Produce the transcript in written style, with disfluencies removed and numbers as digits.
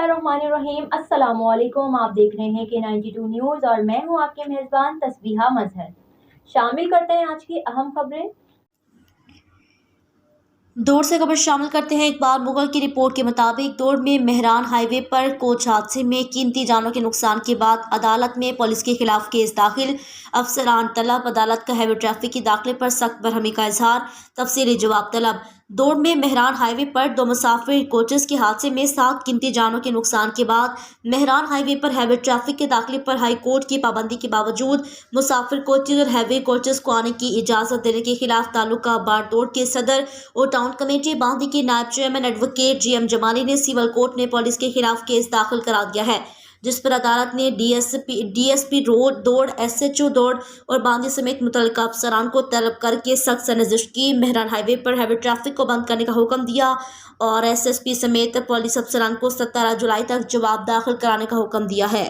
बिस्मिल्लाहिर्रहमानिर्रहीम। अस्सलामुअलैकुम। आप देख रहे हैं K92 न्यूज़ और मैं हूं आपके मेज़बान तस्बीहा मजहर। शामिल करते हैं आज की अहम खबरें। दौड़ से खबर शामिल करते हैं। इकबाल मुगल की रिपोर्ट के मुताबिक दौड़ में मेहरान हाईवे पर कोच हादसे में कीमती जानों के नुकसान के बाद अदालत में पुलिस के खिलाफ केस दाखिल। अफसरान तलब। अदालत का हैवी ट्रैफिक के दाखिले पर सख्त बरहमी का इजहार। तफसीली जवाब तलब। दौड़ में मेहरान हाईवे पर दो मुसाफिर कोचेस के हादसे में 7 कीमती जानों के नुकसान के बाद मेहरान हाईवे पर हैवी ट्रैफिक के दाखिले पर हाई कोर्ट की पाबंदी के बावजूद मुसाफिर कोचेज और हैवी कोचेस को आने की इजाजत देने के खिलाफ तालुका बार दौड़ के सदर और टाउन कमेटी बांदी के नायब चेयरमैन एडवोकेट GM जमाली ने सिविल कोर्ट में पुलिस के खिलाफ केस दाखिल करा दिया है, जिस पर अदालत ने DSP रोड दौड़, SHO दौड़ और बांदी समेत मुतल्लिका अफसरान को तलब करके सख्त सरनजिश की। मेहरान हाईवे पर हैवी ट्रैफिक को बंद करने का हुक्म दिया और SSP समेत पुलिस अफसरान को 17 जुलाई तक जवाब दाखिल कराने का हुक्म दिया है।